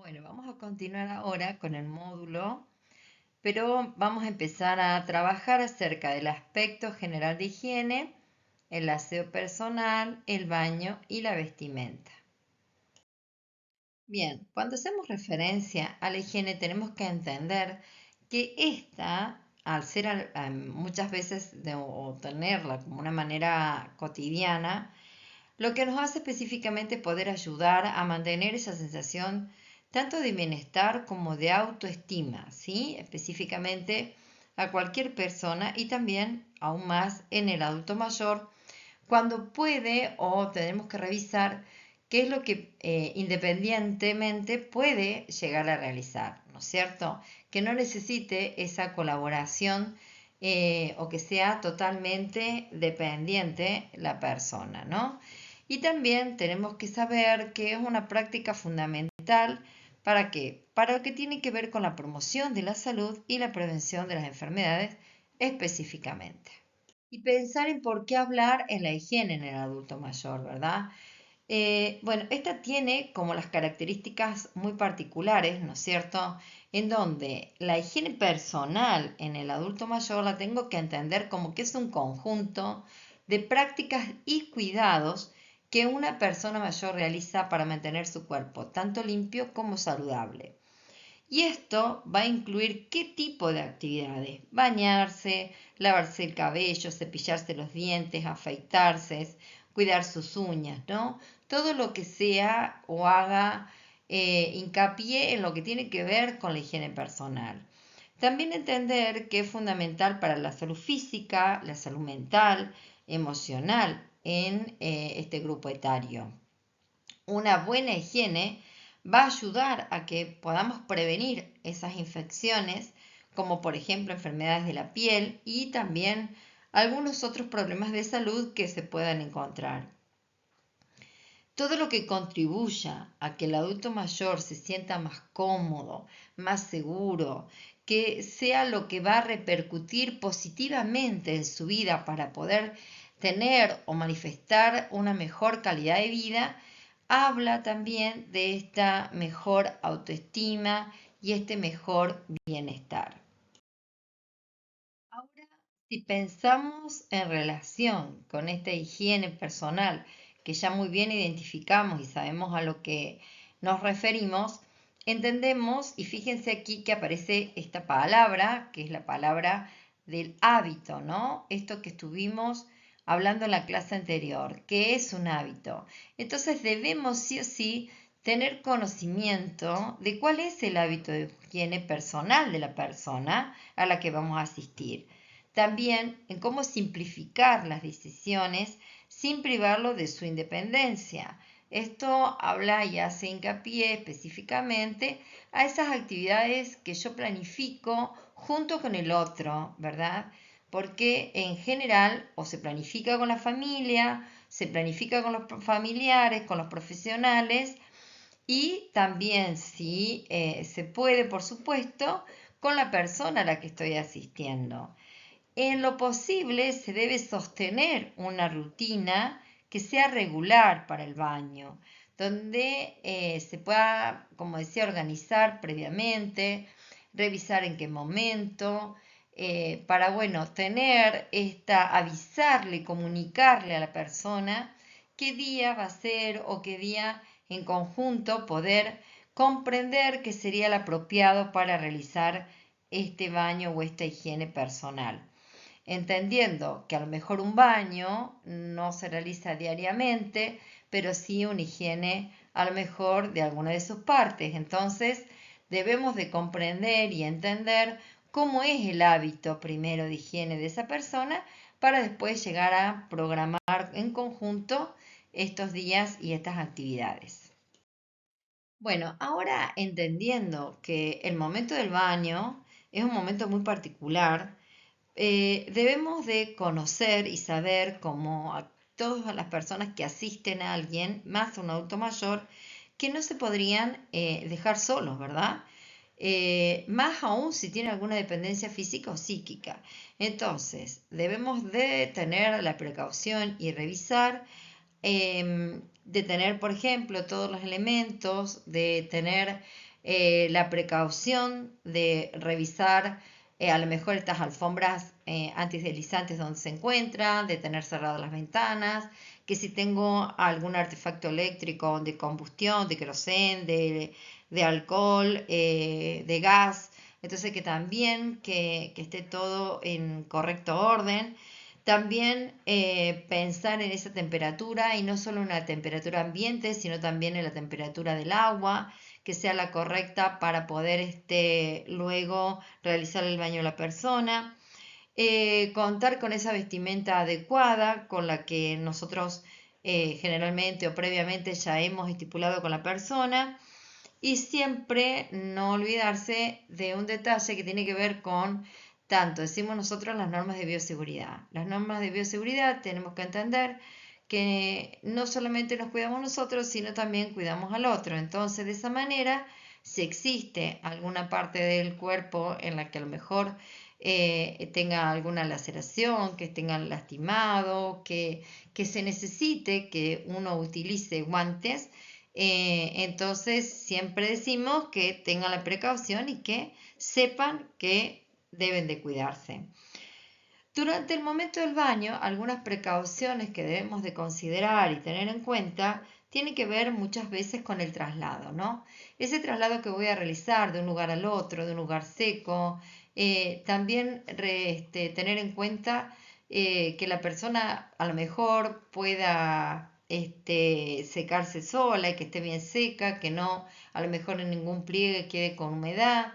Bueno, vamos a continuar ahora con el módulo, pero vamos a empezar a trabajar acerca del aspecto general de higiene, el aseo personal, el baño y la vestimenta. Bien, cuando hacemos referencia a la higiene tenemos que entender que esta, al ser muchas veces o tenerla como una manera cotidiana, lo que nos hace específicamente poder ayudar a mantener esa sensación tanto de bienestar como de autoestima, ¿sí? Específicamente a cualquier persona y también aún más en el adulto mayor, cuando puede o tenemos que revisar qué es lo que independientemente puede llegar a realizar, ¿no es cierto? Que no necesite esa colaboración o que sea totalmente dependiente la persona, ¿no? Y también tenemos que saber que es una práctica fundamental ¿para qué? Para lo que tiene que ver con la promoción de la salud y la prevención de las enfermedades específicamente. Y pensar en por qué hablar en la higiene en el adulto mayor, ¿verdad? Bueno, esta tiene como las características muy particulares, ¿no es cierto? En donde la higiene personal en el adulto mayor la tengo que entender como que es un conjunto de prácticas y cuidados que una persona mayor realiza para mantener su cuerpo tanto limpio como saludable. Y esto va a incluir qué tipo de actividades: bañarse, lavarse el cabello, cepillarse los dientes, afeitarse, cuidar sus uñas, ¿no? Todo lo que sea o haga hincapié en lo que tiene que ver con la higiene personal. También entender que es fundamental para la salud física, la salud mental, emocional en este grupo etario. Una buena higiene va a ayudar a que podamos prevenir esas infecciones, como por ejemplo enfermedades de la piel y también algunos otros problemas de salud que se puedan encontrar. Todo lo que contribuya a que el adulto mayor se sienta más cómodo, más seguro, que sea lo que va a repercutir positivamente en su vida para poder tener o manifestar una mejor calidad de vida, habla también de esta mejor autoestima y este mejor bienestar. Ahora, si pensamos en relación con esta higiene personal que ya muy bien identificamos y sabemos a lo que nos referimos, entendemos, y fíjense aquí que aparece esta palabra, que es la palabra del hábito, ¿no? Esto que estuvimos hablando en la clase anterior, que es un hábito. Entonces debemos sí o sí tener conocimiento de cuál es el hábito de higiene personal de la persona a la que vamos a asistir. También en cómo simplificar las decisiones sin privarlo de su independencia. Esto habla y hace hincapié específicamente a esas actividades que yo planifico junto con el otro, ¿verdad? Porque en general o se planifica con la familia, se planifica con los familiares, con los profesionales y también, si se puede, por supuesto, con la persona a la que estoy asistiendo. En lo posible se debe sostener una rutina que sea regular para el baño, donde se pueda, como decía, organizar previamente, revisar en qué momento, para, bueno, avisarle, comunicarle a la persona qué día va a ser o qué día en conjunto poder comprender que sería el apropiado para realizar este baño o esta higiene personal, entendiendo que a lo mejor un baño no se realiza diariamente, pero sí una higiene a lo mejor de alguna de sus partes. Entonces debemos de comprender y entender cómo es el hábito primero de higiene de esa persona para después llegar a programar en conjunto estos días y estas actividades. Bueno, ahora entendiendo que el momento del baño es un momento muy particular, debemos de conocer y saber cómo a todas las personas que asisten a alguien, más a un adulto mayor, que no se podrían dejar solos, ¿verdad? Más aún si tiene alguna dependencia física o psíquica. Entonces, debemos de tener la precaución y revisar, de tener, por ejemplo, todos los elementos, de tener la precaución de revisar a lo mejor estas alfombras antideslizantes donde se encuentran, de tener cerradas las ventanas, que si tengo algún artefacto eléctrico de combustión, de querosén, de alcohol, de gas, entonces que también que esté todo en correcto orden. También pensar en esa temperatura y no solo en la temperatura ambiente, sino también en la temperatura del agua, que sea la correcta para poder luego realizar el baño de la persona. Contar con esa vestimenta adecuada con la que nosotros generalmente o previamente ya hemos estipulado con la persona. Y siempre no olvidarse de un detalle que tiene que ver con, tanto decimos nosotros, las normas de bioseguridad. Las normas de bioseguridad tenemos que entender que no solamente nos cuidamos nosotros, sino también cuidamos al otro. Entonces, de esa manera, si existe alguna parte del cuerpo en la que a lo mejor tenga alguna laceración, que tengan lastimado, que se necesite que uno utilice guantes, entonces siempre decimos que tengan la precaución y que sepan que deben de cuidarse. Durante el momento del baño, algunas precauciones que debemos de considerar y tener en cuenta tienen que ver muchas veces con el traslado, ¿no? Ese traslado que voy a realizar de un lugar al otro, de un lugar seco, también tener en cuenta que la persona a lo mejor pueda secarse sola y que esté bien seca, que no a lo mejor en ningún pliegue quede con humedad.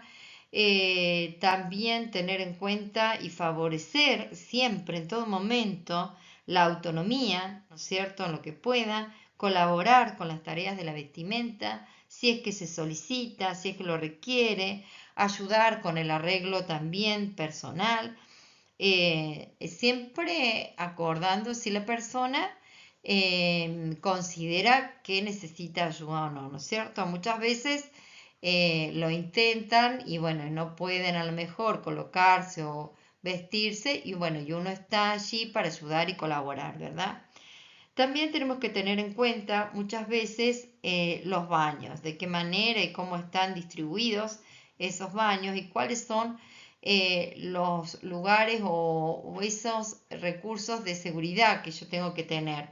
También tener en cuenta y favorecer siempre, en todo momento, la autonomía, ¿no es cierto?, en lo que pueda, colaborar con las tareas de la vestimenta, si es que se solicita, si es que lo requiere, ayudar con el arreglo también personal, siempre acordando si la persona considera que necesita ayuda o no, ¿no es cierto? Muchas veces lo intentan y bueno, no pueden a lo mejor colocarse o vestirse y bueno, y uno está allí para ayudar y colaborar, ¿verdad? También tenemos que tener en cuenta muchas veces los baños, de qué manera y cómo están distribuidos esos baños y cuáles son los lugares o esos recursos de seguridad que yo tengo que tener.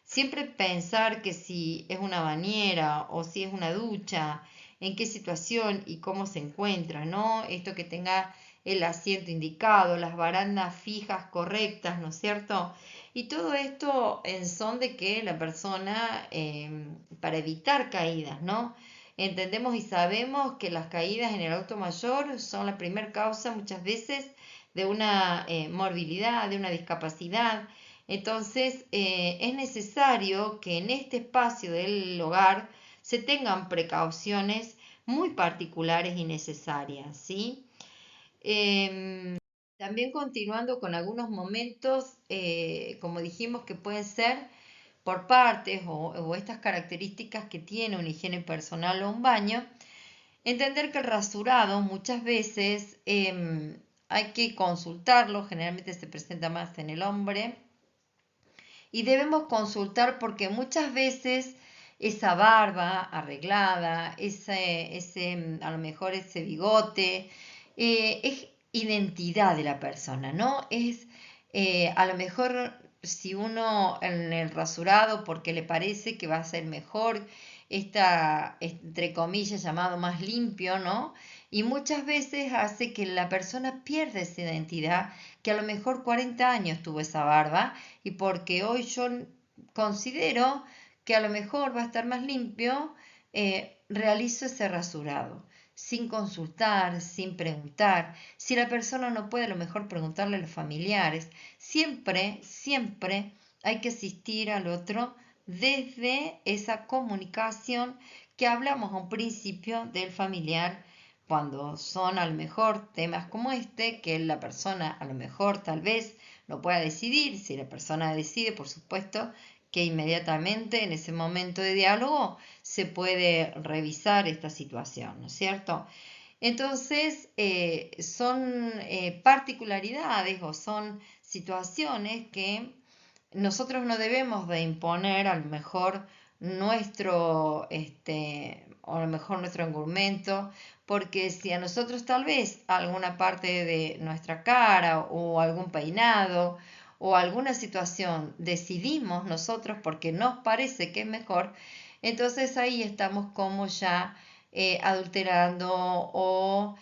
Siempre pensar que si es una bañera o si es una ducha, en qué situación y cómo se encuentra, ¿no? Esto que tenga el asiento indicado, las barandas fijas correctas, ¿no es cierto? Y todo esto en son de que la persona, para evitar caídas, ¿no? Entendemos y sabemos que las caídas en el adulto mayor son la primera causa muchas veces de una morbilidad, de una discapacidad. Entonces, es necesario que en este espacio del hogar se tengan precauciones muy particulares y necesarias, ¿sí? También continuando con algunos momentos, como dijimos, que pueden ser por partes o estas características que tiene una higiene personal o un baño, entender que el rasurado muchas veces hay que consultarlo, generalmente se presenta más en el hombre, y debemos consultar porque muchas veces esa barba arreglada, a lo mejor ese bigote, es identidad de la persona, ¿no? Es a lo mejor si uno en el rasurado porque le parece que va a ser mejor, está entre comillas llamado más limpio, ¿no? Y muchas veces hace que la persona pierda esa identidad, que a lo mejor 40 años tuvo esa barba y porque hoy yo considero que a lo mejor va a estar más limpio, realizo ese rasurado sin consultar, sin preguntar. Si la persona no puede, a lo mejor preguntarle a los familiares. Siempre, siempre hay que asistir al otro desde esa comunicación que hablamos a un principio del familiar cuando son a lo mejor temas como este, que la persona a lo mejor tal vez no pueda decidir. Si la persona decide, por supuesto, que inmediatamente en ese momento de diálogo se puede revisar esta situación, ¿no es cierto? Entonces, son particularidades o son situaciones que nosotros no debemos de imponer a lo mejor o a lo mejor nuestro argumento, porque si a nosotros tal vez alguna parte de nuestra cara o algún peinado o alguna situación decidimos nosotros porque nos parece que es mejor, entonces ahí estamos como ya adulterando o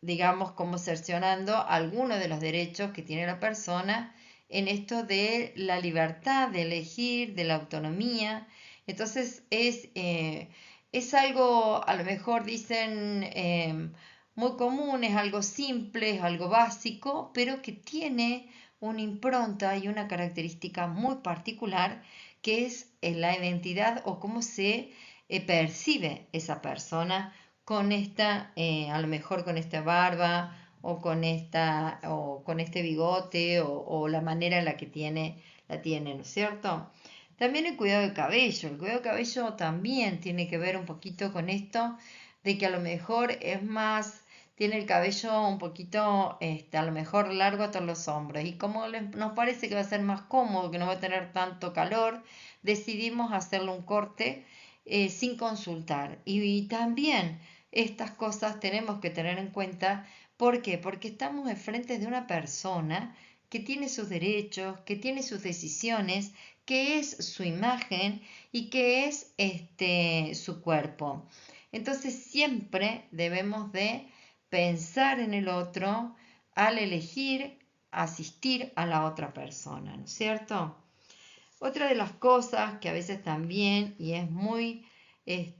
digamos como cercionando algunos de los derechos que tiene la persona en esto de la libertad de elegir, de la autonomía. Entonces es algo, a lo mejor dicen, muy común, es algo simple, es algo básico, pero que tiene una impronta y una característica muy particular que es la identidad o cómo se percibe esa persona con esta, a lo mejor con esta barba o con este bigote o la manera en la que la tiene, ¿no es cierto? También el cuidado de cabello también tiene que ver un poquito con esto de que a lo mejor es más, tiene el cabello un poquito, a lo mejor largo hasta los hombros y como nos parece que va a ser más cómodo, que no va a tener tanto calor, decidimos hacerle un corte sin consultar. Y también estas cosas tenemos que tener en cuenta. ¿Por qué? Porque estamos enfrente de una persona que tiene sus derechos, que tiene sus decisiones, que es su imagen y que es su cuerpo. Entonces siempre debemos de pensar en el otro al elegir asistir a la otra persona, ¿no es cierto? Otra de las cosas que a veces también, y es muy, es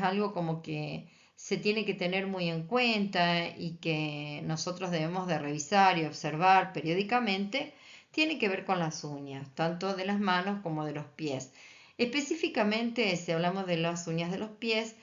algo como que se tiene que tener muy en cuenta y que nosotros debemos de revisar y observar periódicamente, tiene que ver con las uñas, tanto de las manos como de los pies. Específicamente, si hablamos de las uñas de los pies,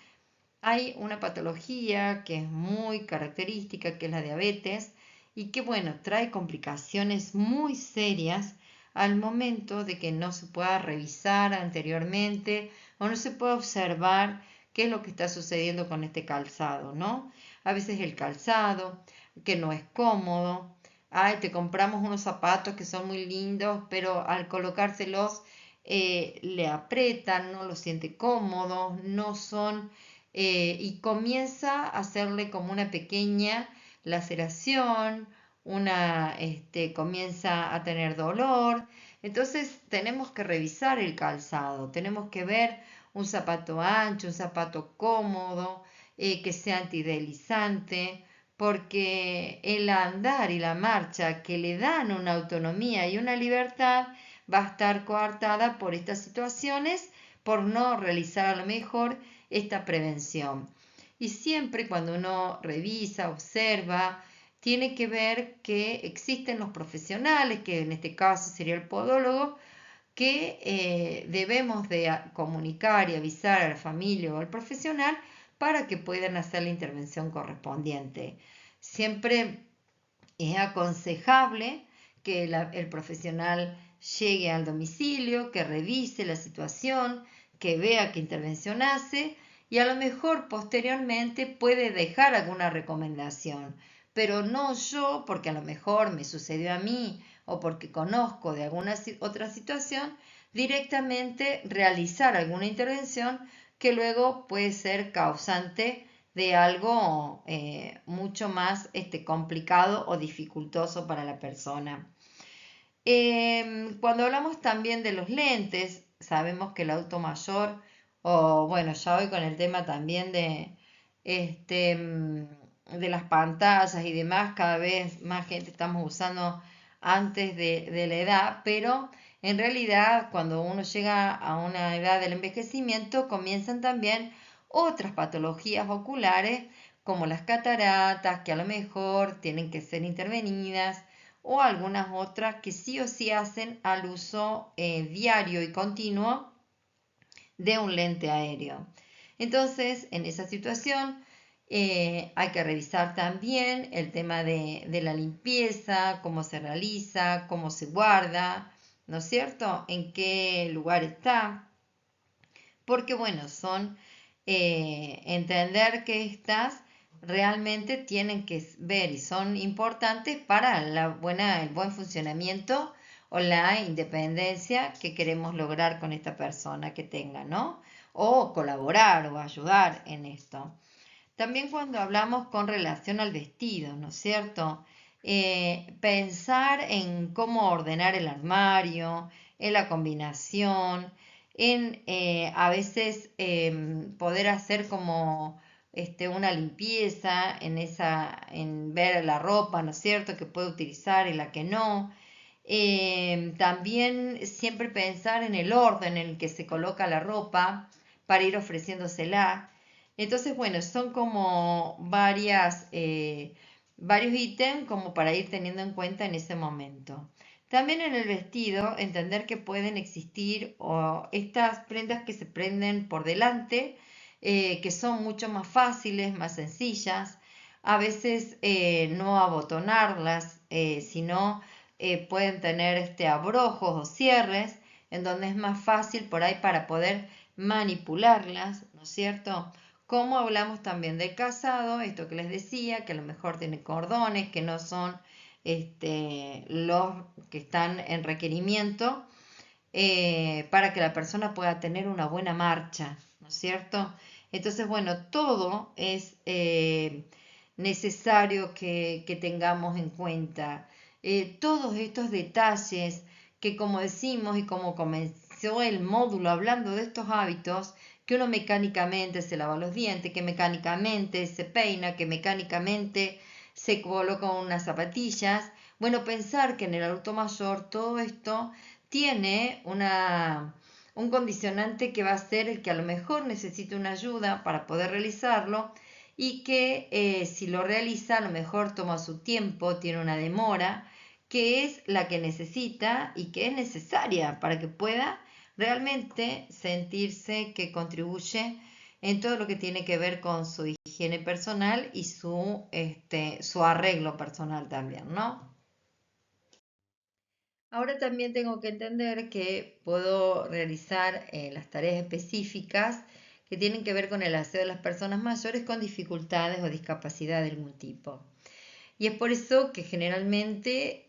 hay una patología que es muy característica, que es la diabetes, y que, bueno, trae complicaciones muy serias al momento de que no se pueda revisar anteriormente o no se pueda observar qué es lo que está sucediendo con este calzado, ¿no? A veces el calzado, que no es cómodo. Ay, te compramos unos zapatos que son muy lindos, pero al colocárselos le aprietan, no lo siente cómodo, no son y comienza a hacerle como una pequeña laceración, comienza a tener dolor. Entonces tenemos que revisar el calzado, tenemos que ver un zapato ancho, un zapato cómodo, que sea antideslizante, porque el andar y la marcha que le dan una autonomía y una libertad va a estar coartada por estas situaciones, por no realizar a lo mejor esta prevención. Y siempre cuando uno revisa, observa, tiene que ver que existen los profesionales, que en este caso sería el podólogo, que debemos de comunicar y avisar a la familia o al profesional para que puedan hacer la intervención correspondiente. Siempre es aconsejable que el profesional llegue al domicilio, que revise la situación, que vea qué intervención hace y a lo mejor posteriormente puede dejar alguna recomendación, pero no yo, porque a lo mejor me sucedió a mí o porque conozco de alguna otra situación, directamente realizar alguna intervención que luego puede ser causante de algo mucho más complicado o dificultoso para la persona. Cuando hablamos también de los lentes, sabemos que el adulto mayor, o bueno, ya hoy con el tema también de las pantallas y demás, cada vez más gente estamos usando antes de la edad, pero en realidad cuando uno llega a una edad del envejecimiento comienzan también otras patologías oculares como las cataratas que a lo mejor tienen que ser intervenidas o algunas otras que sí o sí hacen al uso diario y continuo de un lente aéreo. Entonces, en esa situación hay que revisar también el tema de la limpieza, cómo se realiza, cómo se guarda, ¿no es cierto? En qué lugar está. Porque, bueno, son entender que estas realmente tienen que ver y son importantes para el buen funcionamiento o la independencia que queremos lograr con esta persona que tenga, ¿no? O colaborar o ayudar en esto. También cuando hablamos con relación al vestido, ¿no es cierto? Pensar en cómo ordenar el armario, en la combinación, en a veces poder hacer como una limpieza en ver la ropa, ¿no es cierto?, que puede utilizar y la que no. También siempre pensar en el orden en el que se coloca la ropa para ir ofreciéndosela. Entonces, bueno, son como varios ítems como para ir teniendo en cuenta en ese momento. También en el vestido, entender que pueden existir estas prendas que se prenden por delante, que son mucho más fáciles, más sencillas, a veces no abotonarlas, sino pueden tener abrojos o cierres, en donde es más fácil por ahí para poder manipularlas, ¿no es cierto? Como hablamos también del calzado, esto que les decía, que a lo mejor tiene cordones, que no son los que están en requerimiento, para que la persona pueda tener una buena marcha, ¿no es cierto? Entonces, bueno, todo es necesario que tengamos en cuenta. Todos estos detalles que, como decimos y como comenzó el módulo hablando de estos hábitos, que uno mecánicamente se lava los dientes, que mecánicamente se peina, que mecánicamente se coloca unas zapatillas. Bueno, pensar que en el adulto mayor todo esto tiene un condicionante que va a ser el que a lo mejor necesite una ayuda para poder realizarlo y que si lo realiza a lo mejor toma su tiempo, tiene una demora, que es la que necesita y que es necesaria para que pueda realmente sentirse que contribuye en todo lo que tiene que ver con su higiene personal y su arreglo personal también, ¿no? Ahora también tengo que entender que puedo realizar las tareas específicas que tienen que ver con el aseo de las personas mayores con dificultades o discapacidad de algún tipo. Y es por eso que generalmente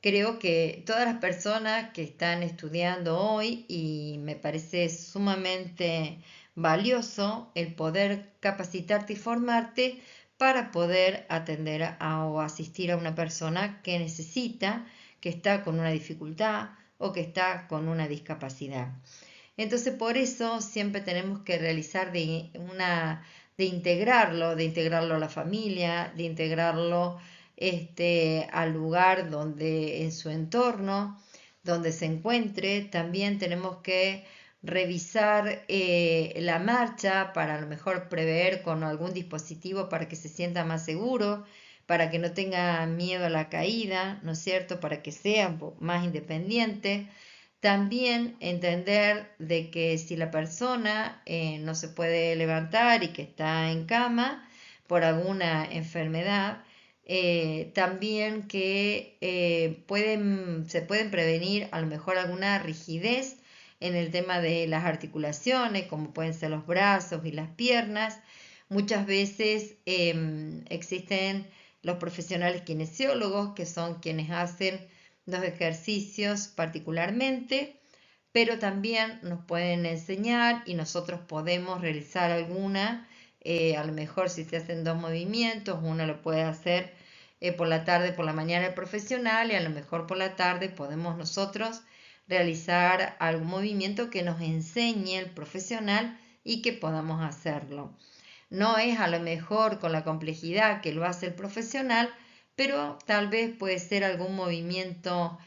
creo que todas las personas que están estudiando hoy, y me parece sumamente valioso el poder capacitarte y formarte para poder atender o asistir a una persona que necesita, que está con una dificultad o que está con una discapacidad. Entonces, por eso siempre tenemos que realizar de integrarlo a la familia, de integrarlo al lugar donde, en su entorno, donde se encuentre. También tenemos que revisar la marcha para a lo mejor prever con algún dispositivo para que se sienta más seguro, para que no tenga miedo a la caída, ¿no es cierto? Para que sea más independiente. También entender de que si la persona no se puede levantar y que está en cama por alguna enfermedad, también que se pueden prevenir a lo mejor alguna rigidez en el tema de las articulaciones, como pueden ser los brazos y las piernas. Muchas veces existen los profesionales kinesiólogos, que son quienes hacen los ejercicios particularmente, pero también nos pueden enseñar y nosotros podemos realizar alguna, a lo mejor si se hacen dos movimientos, uno lo puede hacer por la tarde, por la mañana el profesional, y a lo mejor por la tarde podemos nosotros realizar algún movimiento que nos enseñe el profesional y que podamos hacerlo. No es a lo mejor con la complejidad que lo hace el profesional, pero tal vez puede ser algún movimiento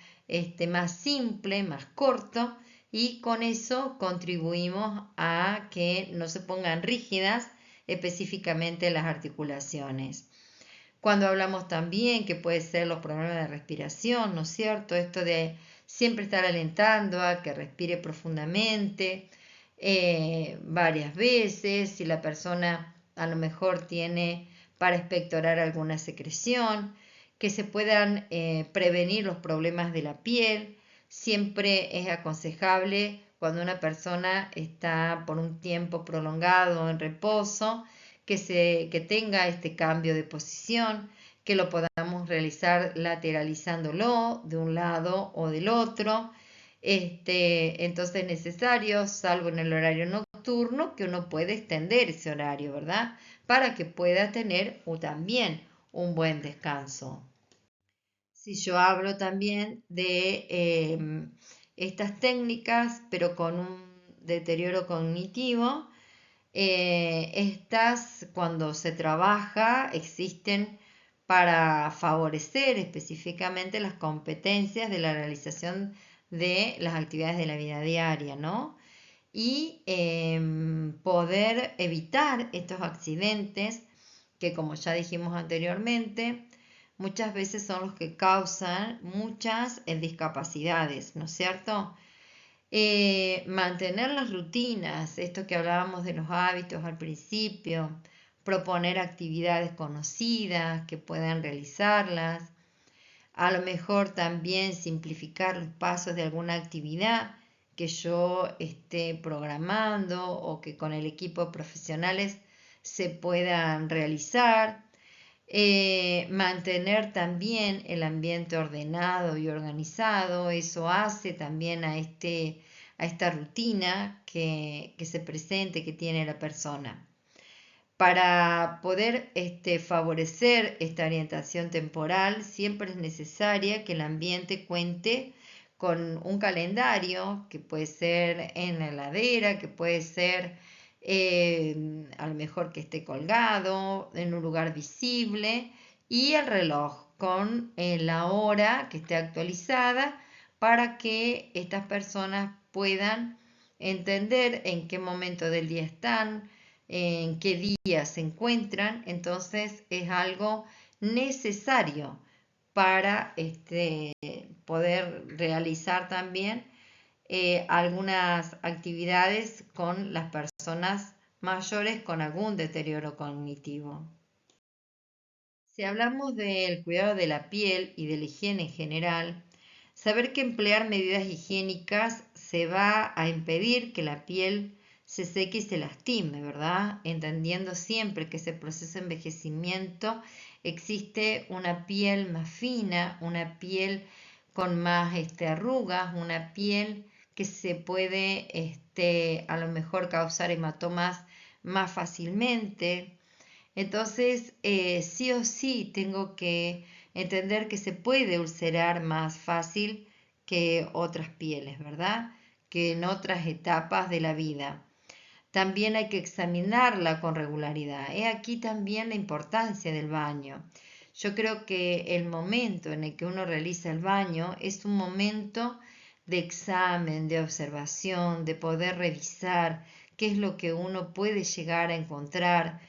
más simple, más corto, y con eso contribuimos a que no se pongan rígidas específicamente las articulaciones. Cuando hablamos también que puede ser los problemas de respiración, ¿no es cierto? Esto de siempre estar alentando a que respire profundamente varias veces, si la persona a lo mejor tiene para expectorar alguna secreción, que se puedan prevenir los problemas de la piel. Siempre es aconsejable cuando una persona está por un tiempo prolongado en reposo, que tenga este cambio de posición, que lo podamos realizar lateralizándolo de un lado o del otro. Entonces es necesario, salvo en el horario nocturno, que uno puede extender ese horario, ¿verdad? Para que pueda tener también un buen descanso. Si yo hablo también de estas técnicas, pero con un deterioro cognitivo, estas cuando se trabaja existen para favorecer específicamente las competencias de la realización de las actividades de la vida diaria, ¿no? Y poder evitar estos accidentes que, como ya dijimos anteriormente, muchas veces son los que causan muchas discapacidades, ¿no es cierto? Mantener las rutinas, esto que hablábamos de los hábitos al principio, proponer actividades conocidas que puedan realizarlas, a lo mejor también simplificar los pasos de alguna actividad que yo esté programando o que con el equipo de profesionales se puedan realizar. Mantener también el ambiente ordenado y organizado, eso hace también a esta rutina que se presente, que tiene la persona. Para poder favorecer esta orientación temporal, siempre es necesaria que el ambiente cuente con un calendario que puede ser en la heladera, que puede ser a lo mejor que esté colgado en un lugar visible, y el reloj con la hora que esté actualizada para que estas personas puedan entender en qué momento del día están, en qué día se encuentran. Entonces es algo necesario para poder realizar también algunas actividades con las personas mayores con algún deterioro cognitivo. Si hablamos del cuidado de la piel y de la higiene en general, saber que emplear medidas higiénicas se va a impedir que la piel se seque y se lastime, ¿verdad? Entendiendo siempre que ese proceso de envejecimiento existe una piel más fina, una piel con más arrugas, una piel que se puede a lo mejor causar hematomas más fácilmente. Entonces, sí o sí tengo que entender que se puede ulcerar más fácil que otras pieles, ¿verdad? Que en otras etapas de la vida. También hay que examinarla con regularidad. He aquí también la importancia del baño. Yo creo que el momento en el que uno realiza el baño es un momento de examen, de observación, de poder revisar qué es lo que uno puede llegar a encontrar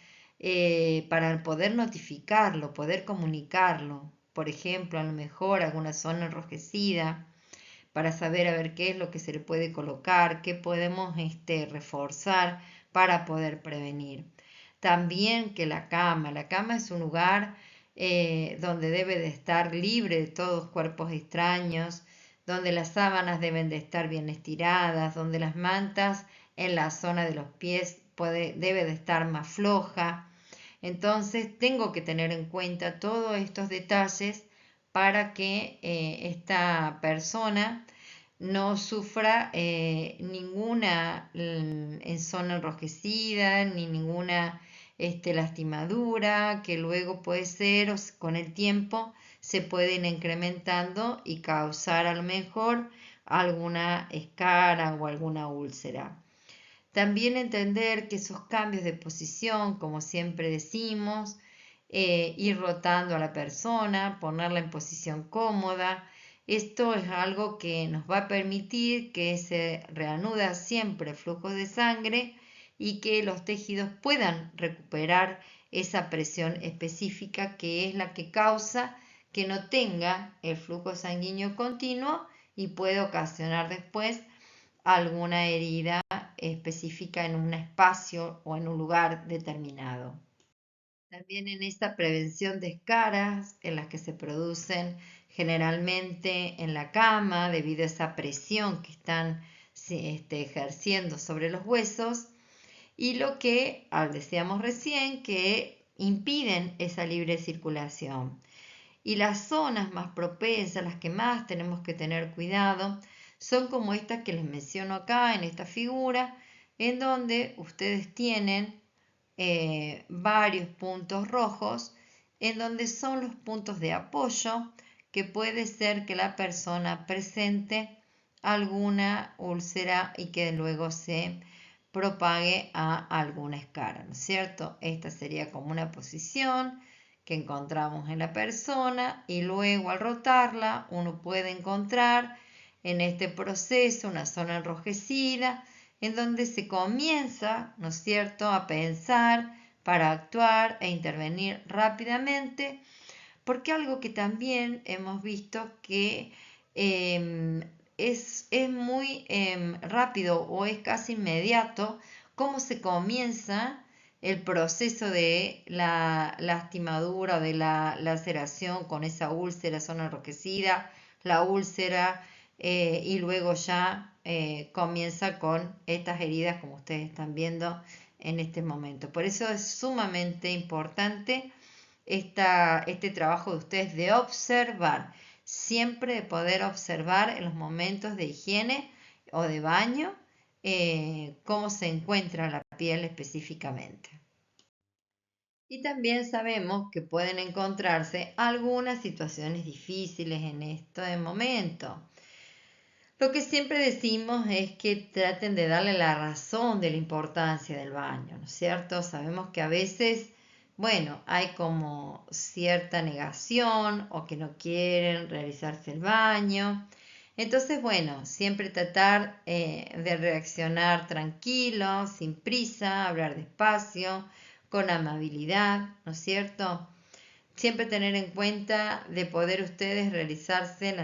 para poder notificarlo, poder comunicarlo. Por ejemplo, a lo mejor alguna zona enrojecida, para saber a ver qué es lo que se le puede colocar, qué podemos reforzar para poder prevenir. También que la cama es un lugar donde debe de estar libre de todos cuerpos extraños, donde las sábanas deben de estar bien estiradas, donde las mantas en la zona de los pies debe de estar más floja. Entonces tengo que tener en cuenta todos estos detalles para que esta persona no sufra ninguna en zona enrojecida, ni ninguna lastimadura, que luego puede ser, con el tiempo, se pueden incrementando y causar a lo mejor alguna escara o alguna úlcera. También entender que esos cambios de posición, como siempre decimos, ir rotando a la persona, ponerla en posición cómoda, esto es algo que nos va a permitir que se reanuda siempre el flujo de sangre y que los tejidos puedan recuperar esa presión específica que es la que causa que no tenga el flujo sanguíneo continuo y puede ocasionar después alguna herida específica en un espacio o en un lugar determinado. También en esta prevención de escaras, en las que se producen generalmente en la cama debido a esa presión que están ejerciendo sobre los huesos, y lo que decíamos recién, que impiden esa libre circulación. Y las zonas más propensas, las que más tenemos que tener cuidado, son como estas que les menciono acá en esta figura, en donde ustedes tienen varios puntos rojos, en donde son los puntos de apoyo, que puede ser que la persona presente alguna úlcera y que luego se propague a alguna escara, ¿no es cierto? Esta sería como una posición que encontramos en la persona y luego al rotarla uno puede encontrar en este proceso una zona enrojecida en donde se comienza, ¿no es cierto?, a pensar para actuar e intervenir rápidamente, porque algo que también hemos visto que es muy rápido o es casi inmediato cómo se comienza el proceso de la lastimadura o de la laceración con esa úlcera, zona enrojecida, la úlcera y luego ya comienza con estas heridas como ustedes están viendo en este momento. Por eso es sumamente importante este trabajo de ustedes de observar, siempre de poder observar en los momentos de higiene o de baño cómo se encuentra la piel específicamente. Y también sabemos que pueden encontrarse algunas situaciones difíciles en este momento. Lo que siempre decimos es que traten de darle la razón de la importancia del baño, ¿no es cierto? Sabemos que a veces, bueno, hay como cierta negación o que no quieren realizarse el baño. Entonces, bueno, siempre tratar de reaccionar tranquilo, sin prisa, hablar despacio, con amabilidad, ¿no es cierto? Siempre tener en cuenta de poder ustedes realizarse,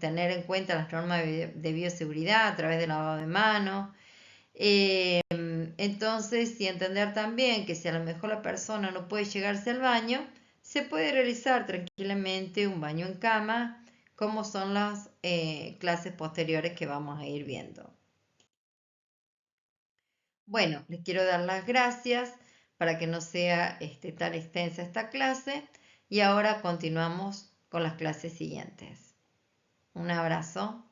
tener en cuenta las normas de bioseguridad a través del lavado de manos. Entonces, y entender también que si a lo mejor la persona no puede llegarse al baño, se puede realizar tranquilamente un baño en cama, como son las clases posteriores que vamos a ir viendo. Bueno, les quiero dar las gracias para que no sea tan extensa esta clase y ahora continuamos con las clases siguientes. Un abrazo.